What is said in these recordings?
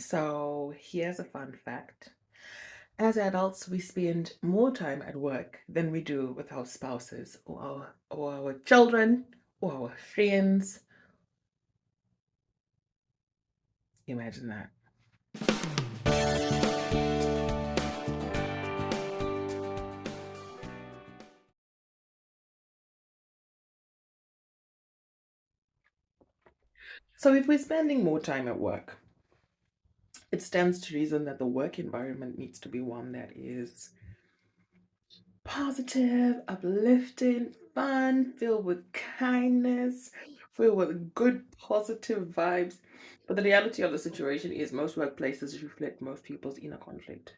So here's a fun fact. As adults, we spend more time at work than we do with our spouses or our children or our friends. Imagine that. So if we're spending more time at work, it stands to reason that the work environment needs to be one that is positive, uplifting, fun, filled with kindness, filled with good, positive vibes. But the reality of the situation is most workplaces reflect most people's inner conflict.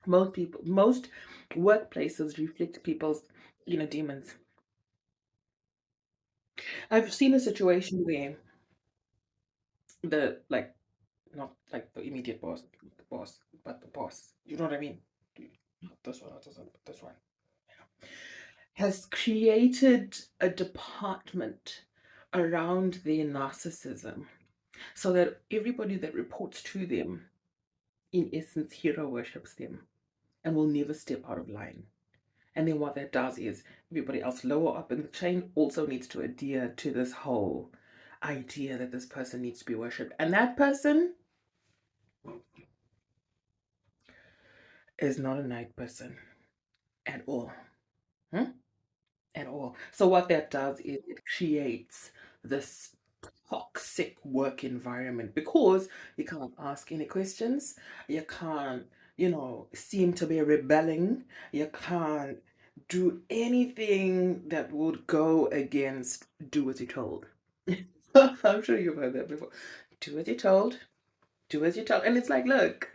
Most workplaces reflect people's inner demons. I've seen a situation where the like not like the immediate boss, but the boss. You know what I mean? Not this one, not this one, but this one. Has created a department around their narcissism so that everybody that reports to them, in essence, hero worships them and will never step out of line. And then what that does is everybody else lower up in the chain also needs to adhere to this whole idea that this person needs to be worshipped. And that person is not a night person at all. Hmm? At all. So what that does is it creates this toxic work environment because you can't ask any questions, you can't, seem to be rebelling, you can't do anything that would go against do as you're told. I'm sure you've heard that before. Do as you're told, do as you're told. And it's like, look,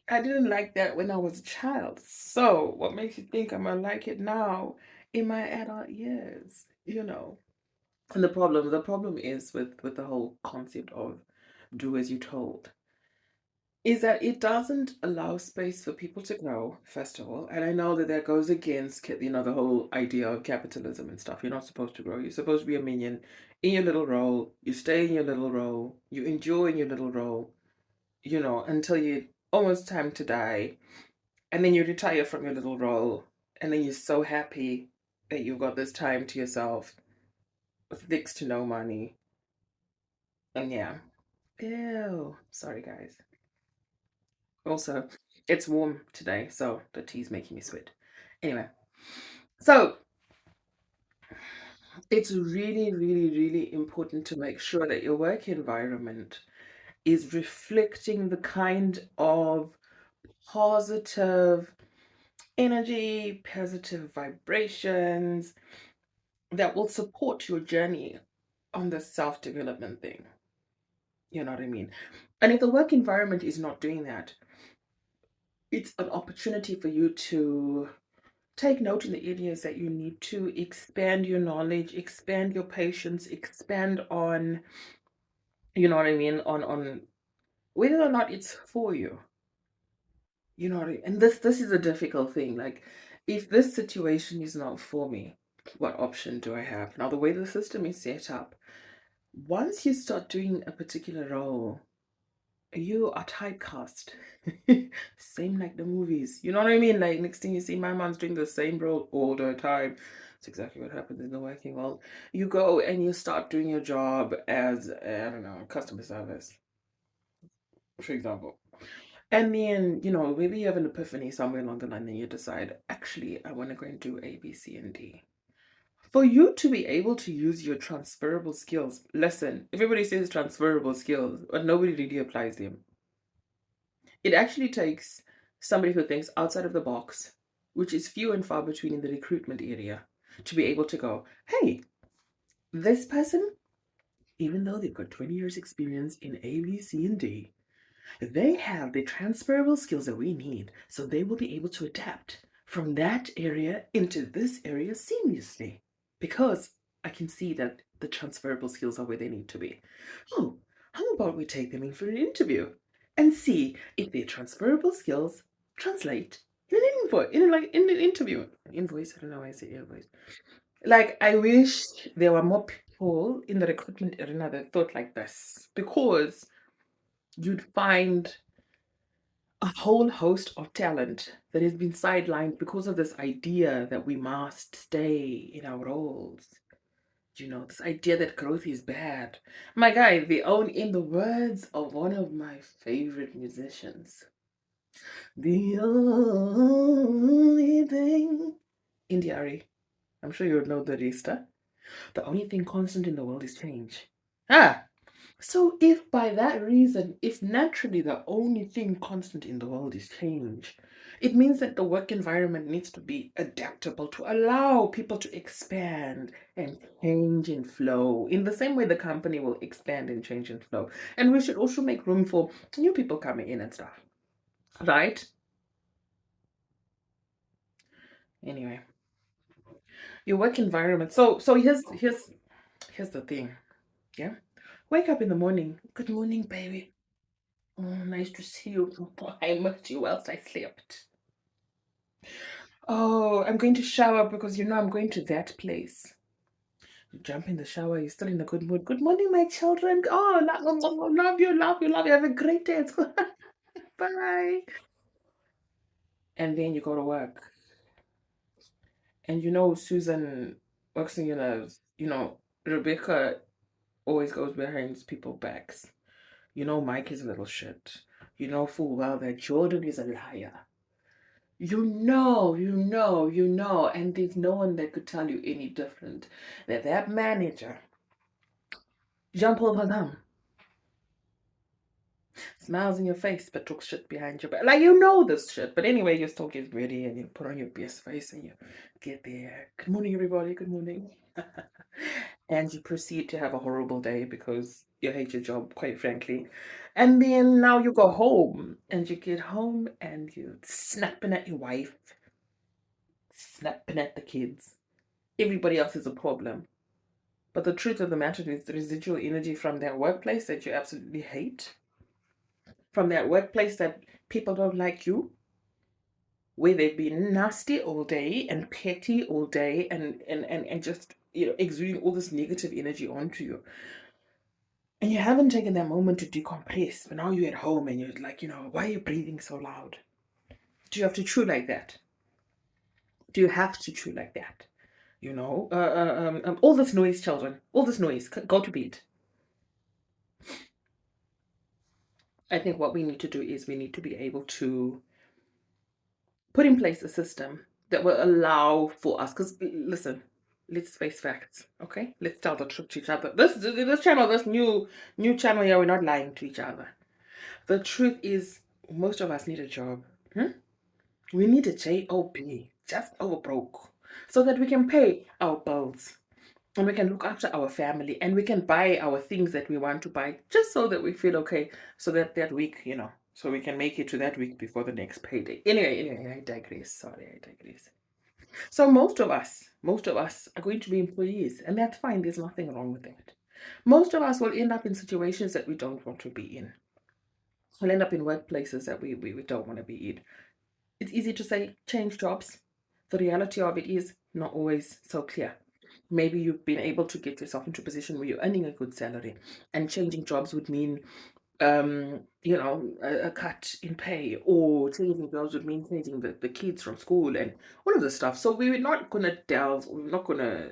I didn't like that when I was a child. So, what makes you think I'm gonna like it now in my adult years? And the problem is with the whole concept of do as you're told, is that it doesn't allow space for people to grow, first of all. And I know that that goes against, the whole idea of capitalism and stuff. You're not supposed to grow. You're supposed to be a minion in your little role. You stay in your little role. You enjoy in your little role, until you almost time to die, and then you retire from your little role, and then you're so happy that you've got this time to yourself with next to no money. And yeah. Ew. Sorry, guys. Also, it's warm today, so the tea's making me sweat. Anyway, so it's really, really, really important to make sure that your work environment is reflecting the kind of positive energy, positive vibrations that will support your journey on the self development thing. You know what I mean? And if the work environment is not doing that, it's an opportunity for you to take note in the areas that you need to expand your knowledge, expand your patience, expand on, you know what I mean, on whether or not it's for you. You know what I mean? And this is a difficult thing. Like, if this situation is not for me, what option do I have? Now, the way the system is set up, once you start doing a particular role, you are typecast. Same like the movies. You know what I mean? Like, next thing you see, my mom's doing the same role all the time. It's exactly what happens in the working world. You go and you start doing your job as, I don't know, customer service, for example. And then, maybe you have an epiphany somewhere along the line and you decide, actually, I want to go and do A, B, C, and D. For you to be able to use your transferable skills, listen, everybody says transferable skills, but nobody really applies them. It actually takes somebody who thinks outside of the box, which is few and far between in the recruitment area, to be able to go, hey, this person, even though they've got 20 years experience in A, B, C, and D, they have the transferable skills that we need, so they will be able to adapt from that area into this area seamlessly. Because I can see that the transferable skills are where they need to be. Oh, how about we take them in for an interview and see if their transferable skills translate in an invoice, in an interview. Invoice, I don't know why I say invoice. Like, I wish there were more people people in the recruitment arena that thought like this, because you'd find a whole host of talent that has been sidelined because of this idea that we must stay in our roles. This idea that growth is bad. My guy, in the words of one of my favorite musicians, the only thing, Indiari, I'm sure you would know the rest. The only thing constant in the world is change. Ah, so if by that reason, if naturally the only thing constant in the world is change, it means that the work environment needs to be adaptable to allow people to expand and change and flow in the same way the company will expand and change and flow. And we should also make room for new people coming in and stuff. Right? Anyway, your work environment. So here's the thing. Yeah. Wake up in the morning. Good morning, baby. Oh, nice to see you. I missed you whilst I slept. Oh, I'm going to shower because I'm going to that place. You jump in the shower, you're still in a good mood. Good morning, my children. Oh, love you, love you, love you. Have a great day at school. Bye. And then you go to work. And Susan works in, Rebecca always goes behind people's backs. Mike is a little shit. You know full well that Jordan is a liar. And there's no one that could tell you any different. That manager, Jean-Paul Van Damme, smiles in your face but talks shit behind your back. Like, this shit. But anyway, you still get ready and you put on your best face and you get there. Good morning, everybody. Good morning. And you proceed to have a horrible day because you hate your job, quite frankly. And then now you go home and you get home and you snapping at your wife, snapping at the kids. Everybody else is a problem. But the truth of the matter is the residual energy from that workplace that you absolutely hate, from that workplace that people don't like you, where they've been nasty all day and petty all day and just exuding all this negative energy onto you. And you haven't taken that moment to decompress, but now you're at home and you're like, why are you breathing so loud? Do you have to chew like that? Do you have to chew like that? All this noise, children, all this noise, go to bed. I think what we need to do is we need to be able to put in place a system that will allow for us. Because listen, let's face facts, okay? Let's tell the truth to each other. This channel, this new channel here, we're not lying to each other. The truth is, most of us need a job. We need a job, just over broke, so that we can pay our bills and we can look after our family and we can buy our things that we want to buy, just so that we feel okay, so that week, so we can make it to that week before the next payday. Anyway, I digress. Sorry, I digress. So most of us are going to be employees, and that's fine. There's nothing wrong with that. Most of us will end up in situations that we don't want to be in. We'll end up in workplaces that we don't want to be in. It's easy to say change jobs. The reality of it is not always so clear. Maybe you've been able to get yourself into a position where you're earning a good salary, and changing jobs would mean a cut in pay, or changing jobs would mean changing the kids from school and all of this stuff. So we're not gonna we're not gonna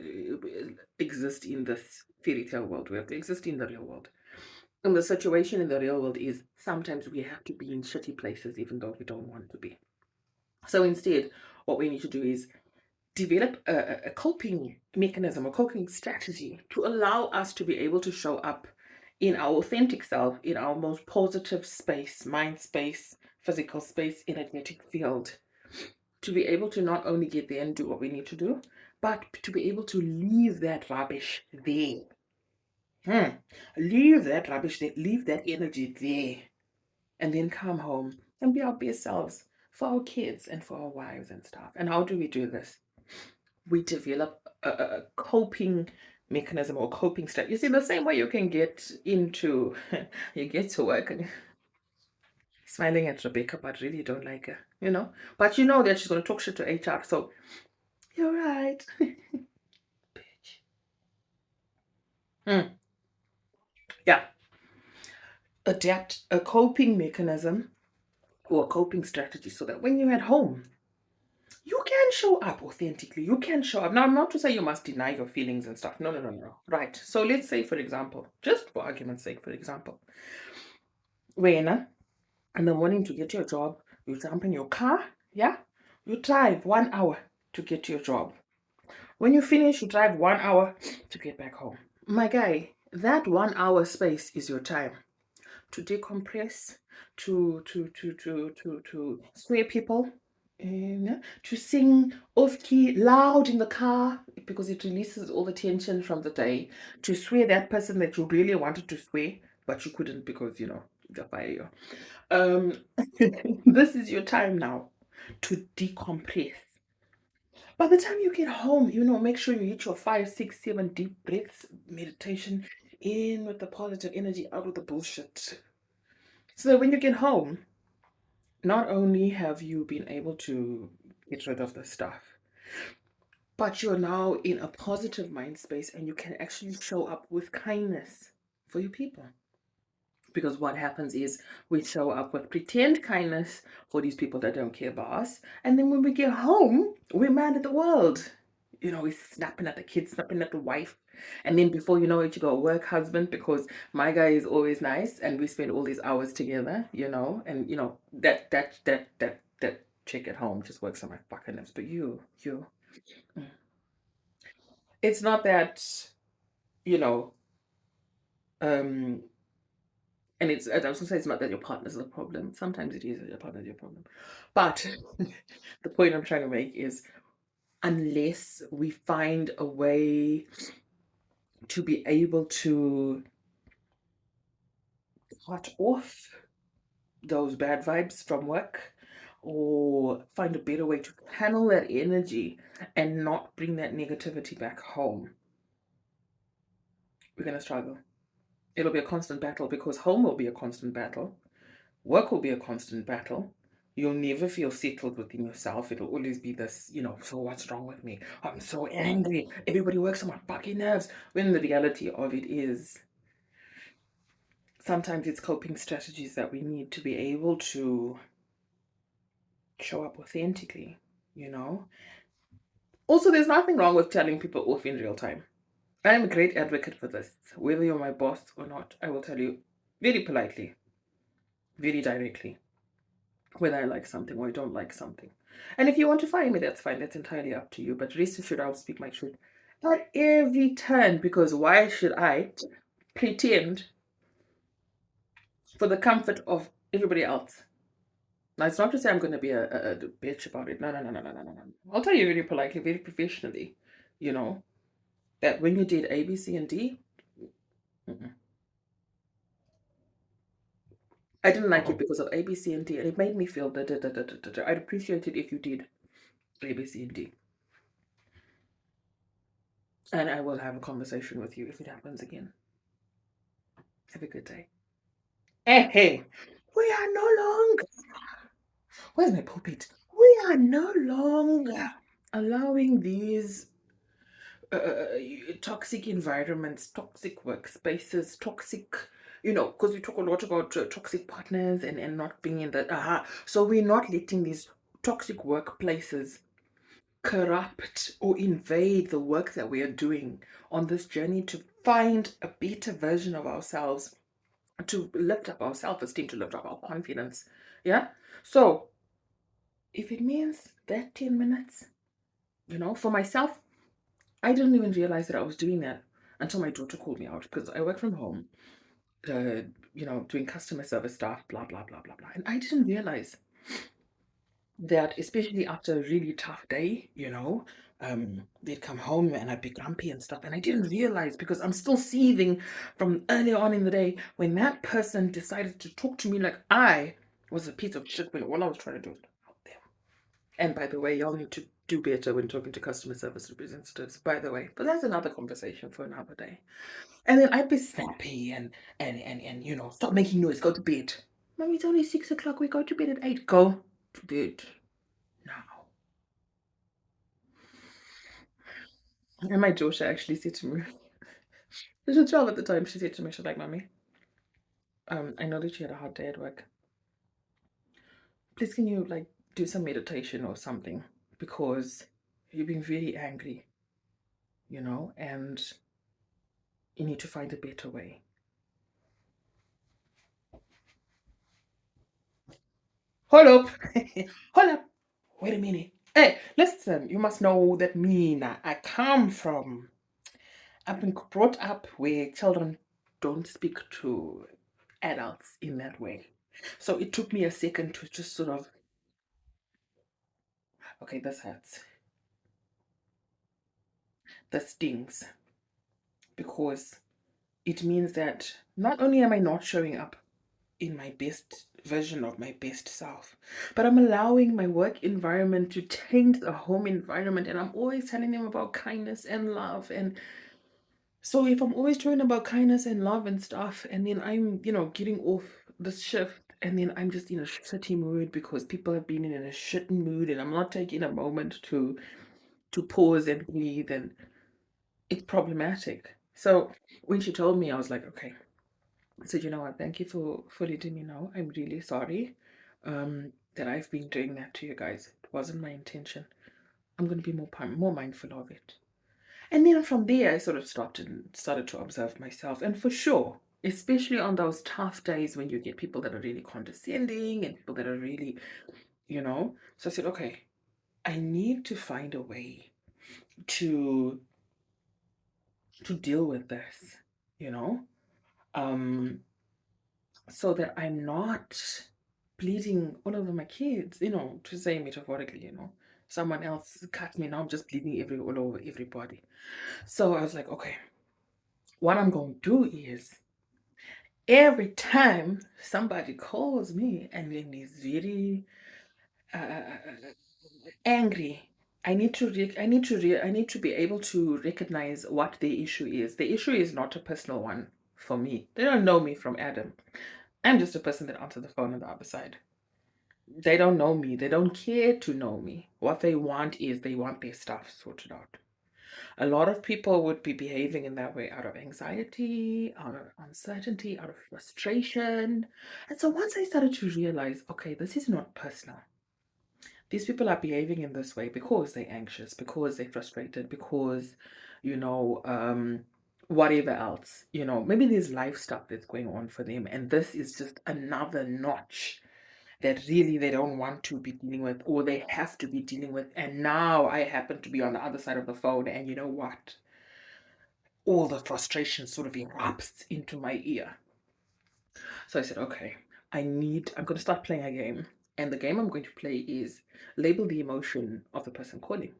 exist in this fairy tale world. We have to exist in the real world. And the situation in the real world is sometimes we have to be in shitty places even though we don't want to be. So instead, what we need to do is develop a coping mechanism, a coping strategy to allow us to be able to show up in our authentic self, in our most positive space, mind space, physical space, energetic field, to be able to not only get there and do what we need to do, but to be able to leave that rubbish there. Leave that rubbish there, leave that energy there, and then come home and be our best selves for our kids and for our wives and stuff. And how do we do this? We develop a coping mechanism or coping strategy. You see, the same way you can get into, you get to work and smiling at Rebecca, but really don't like her, But you know that she's going to talk shit to HR, so you're right. Bitch. Mm. Yeah. Adapt a coping mechanism or a coping strategy so that when you're at home, you can show up authentically. You can show up. Now, I'm not to say you must deny your feelings and stuff. No, no, no, no. Right. So let's say, for example, just for argument's sake, for example, when in the morning to get to your job, you jump in your car, yeah? You drive 1 hour to get to your job. When you finish, you drive 1 hour to get back home. My guy, that 1 hour space is your time to decompress, to swear people, and to sing off key loud in the car because it releases all the tension from the day. To swear that person that you really wanted to swear, but you couldn't because the fire. This is your time now to decompress. By the time you get home, make sure you hit your 5, 6, 7 deep breaths, meditation, in with the positive energy, out with the bullshit. So that when you get home, not only have you been able to get rid of the stuff, but you're now in a positive mind space and you can actually show up with kindness for your people. Because what happens is we show up with pretend kindness for these people that don't care about us. And then when we get home, we're mad at the world. We're snapping at the kids, snapping at the wife. And then before you know it, you got a work husband because my guy is always nice and we spend all these hours together, and that chick at home just works on my fucking nerves. But mm. It's not that, you know, um and I was gonna say it's not that your partner's the problem. Sometimes it is that your partner's your problem. But the point I'm trying to make is unless we find a way to be able to cut off those bad vibes from work or find a better way to channel that energy and not bring that negativity back home, we're gonna struggle. It'll be a constant battle because home will be a constant battle. Work will be a constant battle. You'll never feel settled within yourself. It'll always be this, so what's wrong with me? I'm so angry. Everybody works on my fucking nerves. When the reality of it is, sometimes it's coping strategies that we need to be able to show up authentically, you know? Also, there's nothing wrong with telling people off in real time. I'm a great advocate for this. Whether you're my boss or not, I will tell you very politely, very directly, whether I like something or I don't like something. And if you want to fire me, that's fine. That's entirely up to you. But rest assured, I'll speak my truth at every turn because why should I pretend for the comfort of everybody else? Now, it's not to say I'm going to be a bitch about it. No, no, no, no, no, no, no. I'll tell you very politely, very professionally, you know, that when you did A, B, C, and D, mm-mm. I didn't like it because of A, B, C, and D, and it made me feel that I'd appreciate it if you did A, B, C, and D. And I will have a conversation with you if it happens again. Have a good day. Hey, hey, we are no longer. Where's my pulpit? We are no longer allowing these toxic environments, toxic workspaces, toxic, because we talk a lot about toxic partners and not being in that. So we're not letting these toxic workplaces corrupt or invade the work that we are doing on this journey to find a better version of ourselves, to lift up our self-esteem, to lift up our confidence. Yeah. So if it means that 10 minutes, for myself, I didn't even realize that I was doing that until my daughter called me out because I work from home, uh, doing customer service stuff, blah, blah, blah, blah, blah. And I didn't realize that, especially after a really tough day, they'd come home and I'd be grumpy and stuff. And I didn't realize because I'm still seething from earlier on in the day when that person decided to talk to me like I was a piece of shit when all I was trying to do was out there. And by the way, y'all need to do better when talking to customer service representatives, by the way. But that's another conversation for another day. And then I'd be snappy and stop making noise, go to bed. Mom, it's only 6 o'clock. We go to bed at 8. Go to bed now. And my daughter actually said to me, She was 12 at the time. She said to me, she's like, Mommy, I know that you had a hard day at work. Please can you like do some meditation or something? Because you're being very angry, and you need to find a better way. Hold up. Hold up. Wait a minute. Hey, listen, you must know that me now, I come from, I've been brought up where children don't speak to adults in that way. So it took me a second to just sort of, okay, this hurts. This stings because it means that not only am I not showing up in my best version of my best self, but I'm allowing my work environment to taint the home environment. And I'm always telling them about kindness and love. And so if I'm always talking about kindness and love and stuff, and then I'm, getting off this shift, and then I'm just in a shitty mood because people have been in a shitty mood, and I'm not taking a moment to pause and breathe, and it's problematic. So when she told me, I was like, okay. I said, you know what? Thank you for letting me know. I'm really sorry, that I've been doing that to you guys. It wasn't my intention. I'm going to be more mindful of it. And then from there, I sort of stopped and started to observe myself. And for sure, especially on those tough days when you get people that are really condescending and people that are really, So I said, okay, I need to find a way to deal with this, you know, um, so that I'm not bleeding all over my kids, to say metaphorically, someone else cut me, now I'm just bleeding all over everybody. So I was like, okay, what I'm going to do is every time somebody calls me and then is very angry, I need to be able to recognize what the issue is. The issue is not a personal one for me. They don't know me from Adam. I'm just a person that answered the phone on the other side. They don't know me. They don't care to know me. What they want is they want their stuff sorted out. A lot of people would be behaving in that way out of anxiety, out of uncertainty, out of frustration. And so once I started to realize, okay, this is not personal. These people are behaving in this way because they're anxious, because they're frustrated, because, you know, um, whatever else, maybe there's life stuff that's going on for them. And this is just another notch that really they don't want to be dealing with or they have to be dealing with. And now I happen to be on the other side of the phone, and you know what? All the frustration sort of erupts into my ear. So I said, okay, I'm going to start playing a game. And the game I'm going to play is label the emotion of the person calling.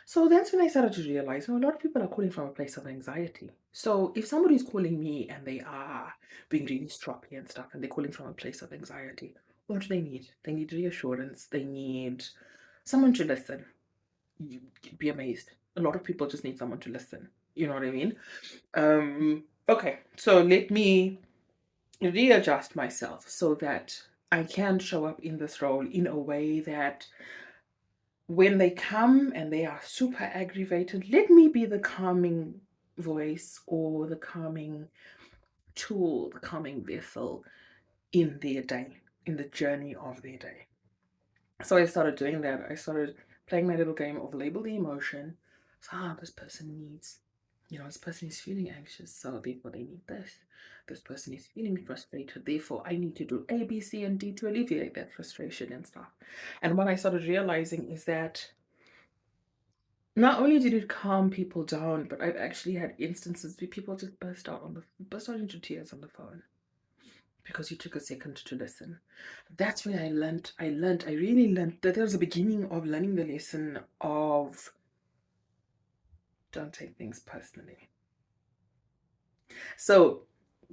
So that's when I started to realize, a lot of people are calling from a place of anxiety. So if somebody's calling me and they are being really stroppy and stuff, and they're calling from a place of anxiety, what do they need? They need reassurance. They need someone to listen. You'd be amazed. A lot of people just need someone to listen. You know what I mean? Okay, so let me readjust myself so that I can show up in this role in a way that when they come and they are super aggravated, let me be the calming voice or the calming tool, the calming vessel in their day, in the journey of their day. So I started doing that. I started playing my little game of label the emotion. So, this person needs, this person is feeling anxious, so therefore they need this. This person is feeling frustrated, therefore I need to do A, B, C, and D to alleviate that frustration and stuff. And what I started realizing is that not only did it calm people down, but I've actually had instances where people just burst out into tears on the phone because you took a second to listen. That's when I really learned that there was a beginning of learning the lesson of don't take things personally. So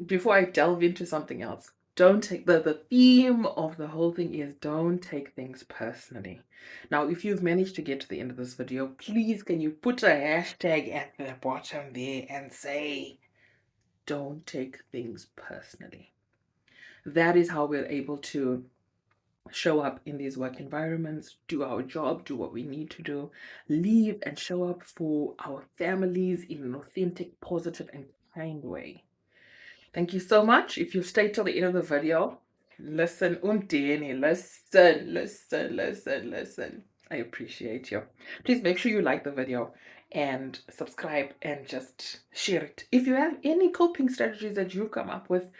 before I delve into something else, don't take the theme of the whole thing is don't take things personally. Now, if you've managed to get to the end of this video, please can you put a hashtag at the bottom there and say, don't take things personally. That is how we're able to show up in these work environments, do our job, do what we need to do, leave and show up for our families in an authentic, positive, and kind way. Thank you so much. If you stayed till the end of the video, listen, Umdeni, listen. I appreciate you. Please make sure you like the video and subscribe and just share it. If you have any coping strategies that you've come up with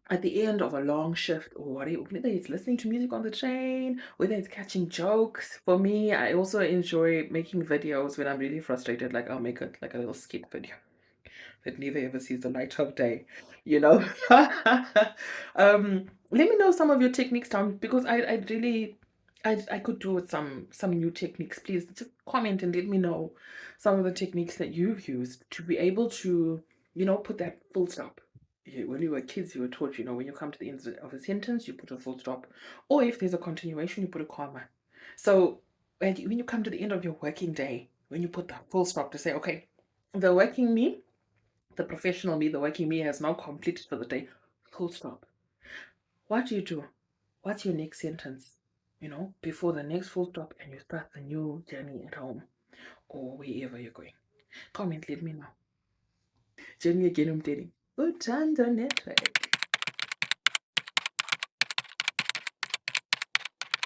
at the end of a long shift or whatever, whether it's listening to music on the train, whether it's catching jokes. For me, I also enjoy making videos when I'm really frustrated. Like I'll make it like a little skit video that neither ever sees the light of day, you know. Let me know some of your techniques, Tom, because I really I could do with some new techniques. Please just comment and let me know some of the techniques that you've used to be able to, put that full stop. When you were kids, you were taught, when you come to the end of a sentence, you put a full stop. Or if there's a continuation, you put a comma. So when you come to the end of your working day, when you put that full stop to say, okay, the working me, the professional me, the working me has now completed for the day. Full stop. What do you do? What's your next sentence? Before the next full stop and you start the new journey at home or wherever you're going. Comment, let me know. Journey again, I'm dating. Utanda Network.